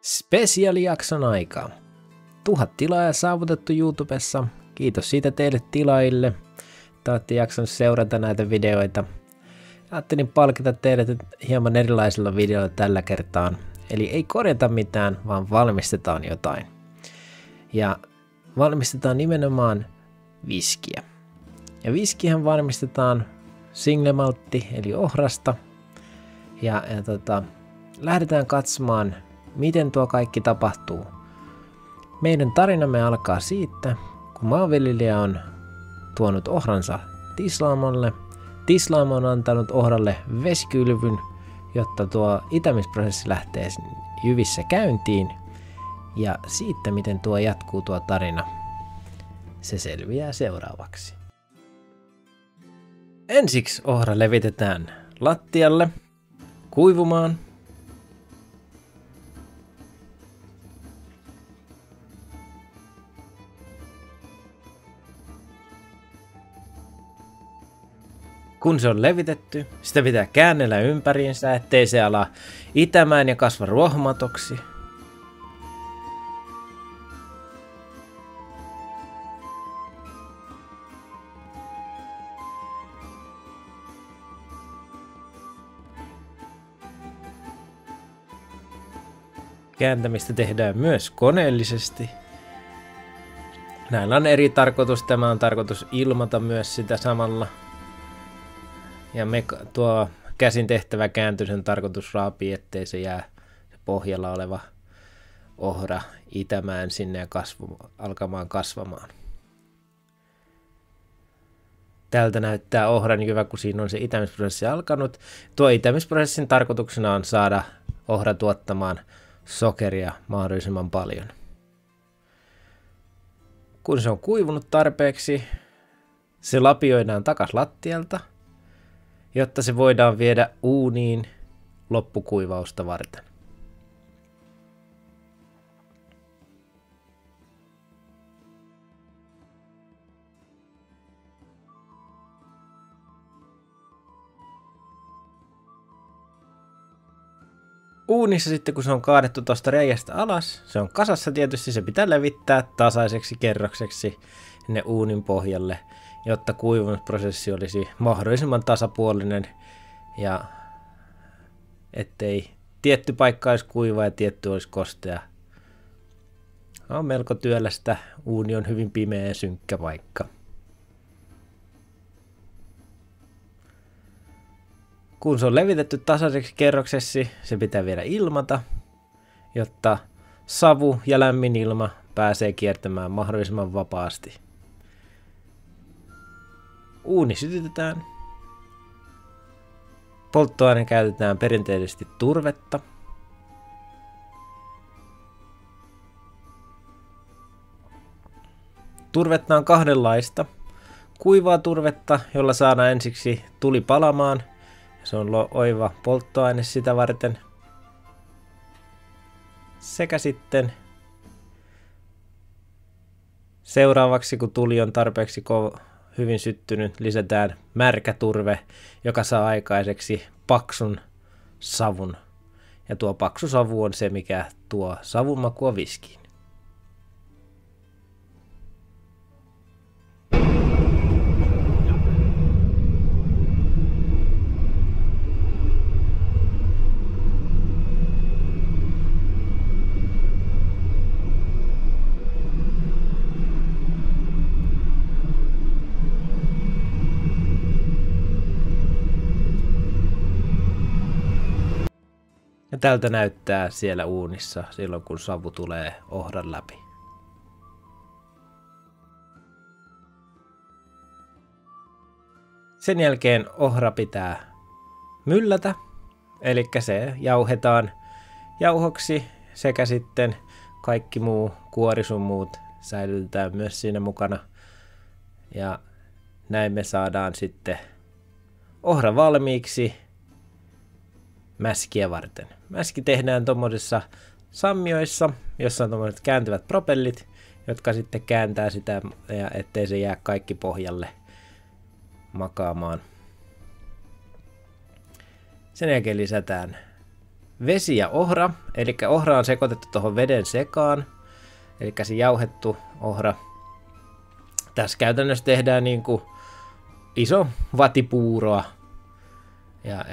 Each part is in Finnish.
Spesiaalijakson aika. 1000 tilaajaa saavutettu YouTubessa. Kiitos siitä teille tilaajille. Te olette jaksanut seurata näitä videoita. Ajattelin palkita teidät hieman erilaisilla videoilla tällä kertaa. Eli ei korjata mitään, vaan valmistetaan jotain. Ja valmistetaan nimenomaan viskiä. Ja viskihän valmistetaan singlemaltti eli ohrasta. Ja lähdetään katsomaan, miten tuo kaikki tapahtuu. Meidän tarinamme alkaa siitä, kun maanviljelijä on tuonut ohransa tislaamolle. Tislaamo on antanut ohralle vesikylvyn, jotta tuo itämisprosessi lähtee jyvissä käyntiin. Ja siitä, miten tuo jatkuu tuo tarina, se selviää seuraavaksi. Ensiksi ohra levitetään lattialle kuivumaan. Kun se on levitetty, sitä pitää käännellä ympäriinsä, ettei se ala itämään ja kasva ruohomatoksi. Kääntämistä tehdään myös koneellisesti. Näillä on eri tarkoitus. Tämä on tarkoitus ilmata myös sitä samalla. Ja tuo käsin tehtävä kääntö, sen tarkoitus raapii, ettei se jää se pohjalla oleva ohra itämään sinne ja alkamaan kasvamaan. Tältä näyttää ohran jyvä, kun siinä on se itämisprosessi alkanut. Tuo itämisprosessin tarkoituksena on saada ohra tuottamaan sokeria mahdollisimman paljon. Kun se on kuivunut tarpeeksi, se lapioidaan takas lattialta, jotta se voidaan viedä uuniin loppukuivausta varten. Uunissa sitten, kun se on kaadettu tuosta reiästä alas, se on kasassa tietysti, se pitää levittää tasaiseksi kerrokseksi sinne uunin pohjalle, jotta kuivumusprosessi olisi mahdollisimman tasapuolinen ja ettei tietty paikka olisi kuiva ja tietty olisi kostea. On melko työlästä, uuni on hyvin pimeä ja synkkä paikka. Kun se on levitetty tasaiseksi kerroksessa, se pitää vielä ilmata, jotta savu ja lämmin ilma pääsee kiertämään mahdollisimman vapaasti. Uuni sytytetään. Polttoaine käytetään perinteisesti turvetta. Turvetta on kahdenlaista. Kuivaa turvetta, jolla saadaan ensiksi tuli palamaan. Se on oiva polttoaine sitä varten. Sekä sitten seuraavaksi, kun tuli on tarpeeksi hyvin syttynyt, lisätään märkä turve, joka saa aikaiseksi paksun savun. Ja tuo paksu savu on se, mikä tuo savun makua viskiin. Ja tältä näyttää siellä uunissa silloin, kun savu tulee ohran läpi. Sen jälkeen ohra pitää myllätä, eli se jauhetaan jauhoksi sekä sitten kaikki muu kuori sun muut säilytetään myös siinä mukana. Ja näin me saadaan sitten ohra valmiiksi mäskiä varten. Mäski tehdään tuommoisissa sammioissa, jossa on tuommoiset kääntyvät propellit, jotka sitten kääntää sitä, ja ettei se jää kaikki pohjalle makaamaan. Sen jälkeen lisätään vesi ja ohra, eli ohra on sekoitettu tuohon veden sekaan, eli se jauhettu ohra. Tässä käytännössä tehdään niin kuin iso vatipuuroa. Ja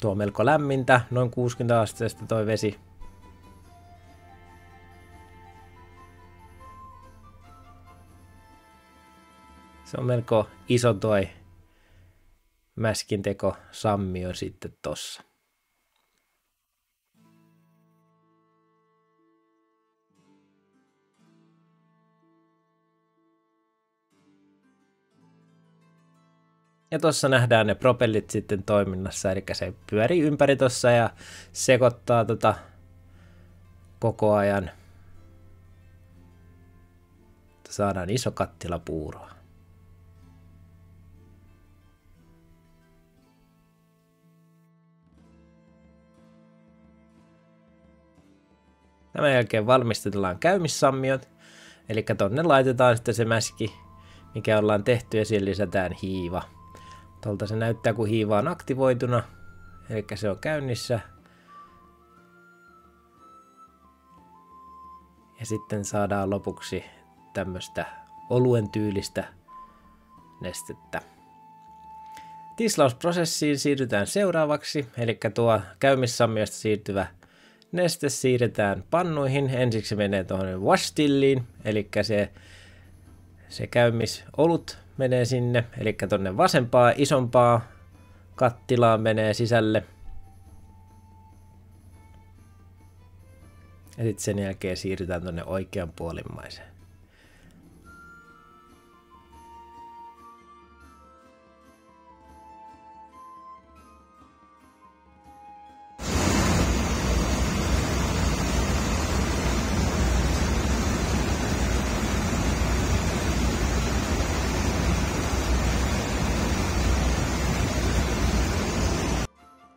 tuo on melko lämmintä, noin 60 asteesta toi vesi. Se on melko iso toi mäskinteko sammio sitten tossa. Ja tuossa nähdään ne propellit sitten toiminnassa, eli se pyörii ympäri tuossa ja sekoittaa koko ajan. Saadaan iso kattila puuroa. Tämän jälkeen valmistetaan käymissammiot, eli tonne laitetaan sitten se mäski, mikä ollaan tehty, ja siihen lisätään hiiva. Tuolta se näyttää, kun hiiva on aktivoituna, eli se on käynnissä. Ja sitten saadaan lopuksi tämmöistä oluen tyylistä nestettä. Tislausprosessiin siirrytään seuraavaksi, eli tuo käymissammiosta siirtyvä neste siirretään pannuihin. Ensiksi se menee tuohon washtilliin, eli se käymisolut menee sinne, eli tuonne vasempaa isompaa kattilaan menee sisälle. Ja sitten sen jälkeen siirrytään tuonne oikean puolimmaiseen.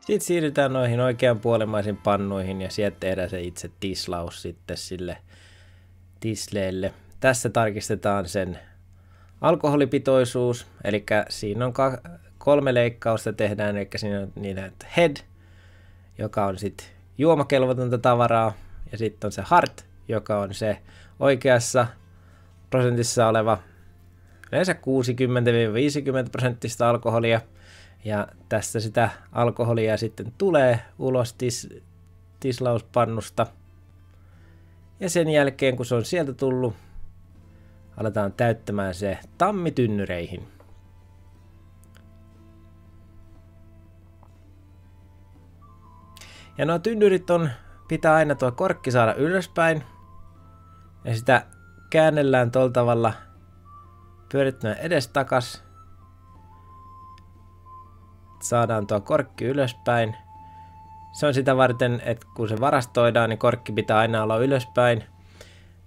Sitten siirrytään noihin oikeanpuolimmaisiin pannuihin ja sieltä tehdään se itse tislaus sitten sille tisleelle. Tässä tarkistetaan sen alkoholipitoisuus, eli siinä on 3 leikkausta tehdään, eli siinä on niitä head, joka on sitten juomakelvotonta tavaraa, ja sitten on se heart, joka on se oikeassa prosentissa oleva yleensä 60-50% alkoholia. Ja tästä sitä alkoholia sitten tulee ulos tislauspannusta. Ja sen jälkeen, kun se on sieltä tullut, aletaan täyttämään se tammitynnyreihin. Ja nuo tynnyrit pitää aina tuo korkki saada ylöspäin. Ja sitä käännellään tuolla tavalla pyörittämään edestakas. Saadaan tuo korkki ylöspäin. Se on sitä varten, että kun se varastoidaan, niin korkki pitää aina olla ylöspäin.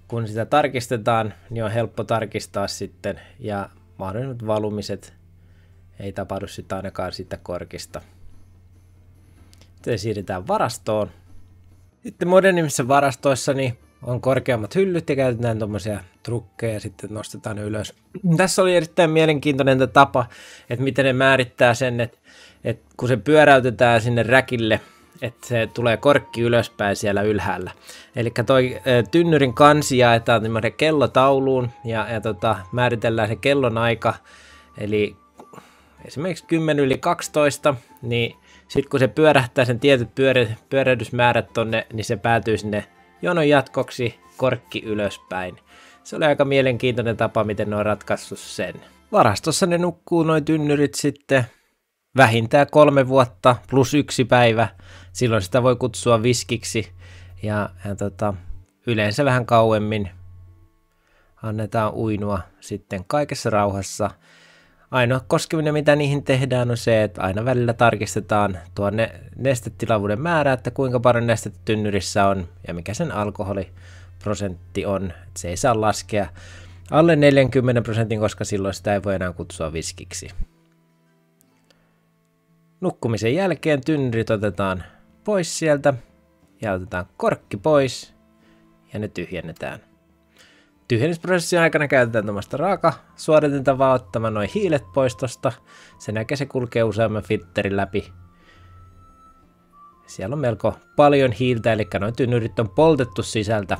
Kun sitä tarkistetaan, niin on helppo tarkistaa sitten, ja mahdollisimmat valumiset ei tapahdu sitten ainakaan siitä korkista. Sitten siirretään varastoon. Sitten modernimmissa varastoissa niin on korkeammat hyllyt ja käytetään tuommoisia trukkeja ja sitten nostetaan ne ylös. Tässä oli erittäin mielenkiintoinen tapa, että miten ne määrittää sen, että kun se pyöräytetään sinne räkille, että se tulee korkki ylöspäin siellä ylhäällä. Eli toi tynnyrin kansi jaetaan kellotauluun ja määritellään se kellonaika. Eli esimerkiksi 10:12, niin sitten kun se pyörähtää sen tietyt pyörähdysmäärät tonne, niin se päätyy sinne jonon jatkoksi korkki ylöspäin. Se oli aika mielenkiintoinen tapa, miten ne on ratkaissut sen. Varastossa ne nukkuu noin tynnyrit sitten vähintään 3 vuotta plus 1 päivä. Silloin sitä voi kutsua viskiksi ja yleensä vähän kauemmin annetaan uinua sitten kaikessa rauhassa. Ainoa koskeminen, mitä niihin tehdään, on se, että aina välillä tarkistetaan tuo nestetilavuuden määrä, että kuinka paljon nestettä tynnyrissä on ja mikä sen alkoholiprosentti on. Että se ei saa laskea alle 40%, koska silloin sitä ei voi enää kutsua viskiksi. Nukkumisen jälkeen tynnyrit otetaan pois sieltä ja otetaan korkki pois ja ne tyhjennetään. Tyhjennysprosessin aikana käytetään tuommoista raakasuodatinta vaan ottamaan noin hiilet pois tosta. Sen jälkeen se kulkee useamman filterin läpi. Siellä on melko paljon hiiltä, eli noin tynnyrit on poltettu sisältä.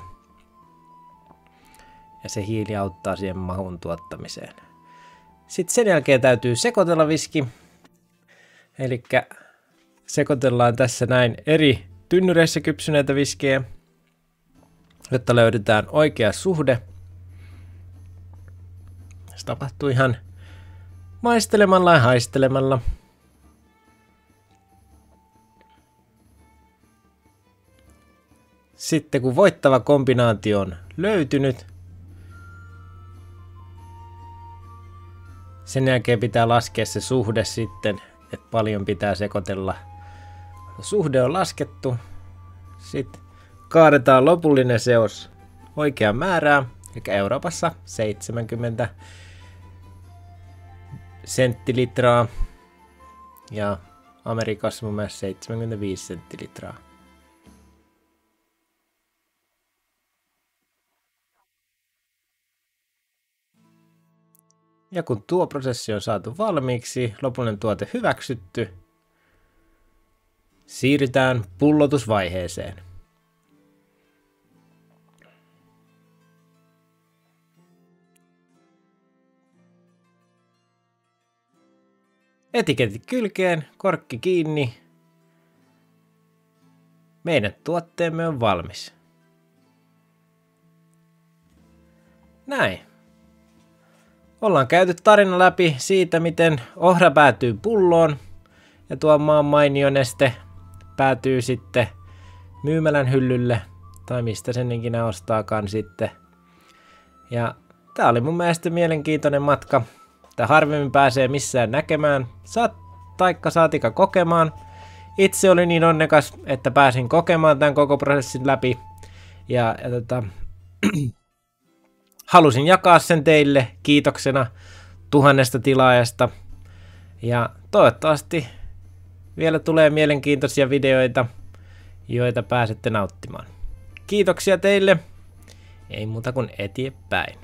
Ja se hiili auttaa siihen mahun tuottamiseen. Sitten sen jälkeen täytyy sekoitella viski. Eli sekoitellaan tässä näin eri tynnyreissä kypsyneitä viskejä, jotta löydetään oikea suhde. Se tapahtuu ihan maistelemalla ja haistelemalla. Sitten kun voittava kombinaatio on löytynyt, sen jälkeen pitää laskea se suhde sitten, että paljon pitää sekoitella. Suhde on laskettu. Sitten kaadetaan lopullinen seos oikeaan määrään, eli Euroopassa 70 senttilitraa ja Amerikassa mun mielestä 75 senttilitraa. Ja kun tuo prosessi on saatu valmiiksi, lopullinen tuote hyväksytty, siirrytään pullotusvaiheeseen. Etiketti kylkeen, korkki kiinni. Meidän tuotteemme on valmis. Näin. Ollaan käyty tarina läpi siitä, miten ohra päätyy pulloon ja tuo maan mainio neste päätyy sitten myymälän hyllylle tai mistä sen ikinä ostaakaan sitten. Ja tää oli mun mielestä mielenkiintoinen matka. Tää harvemmin pääsee missään näkemään taikka saatika kokemaan. Itse olin niin onnekas, että pääsin kokemaan tämän koko prosessin läpi ja halusin jakaa sen teille kiitoksena 1000 tilaajasta. Ja toivottavasti vielä tulee mielenkiintoisia videoita, joita pääsette nauttimaan. Kiitoksia teille. Ei muuta kuin eteenpäin.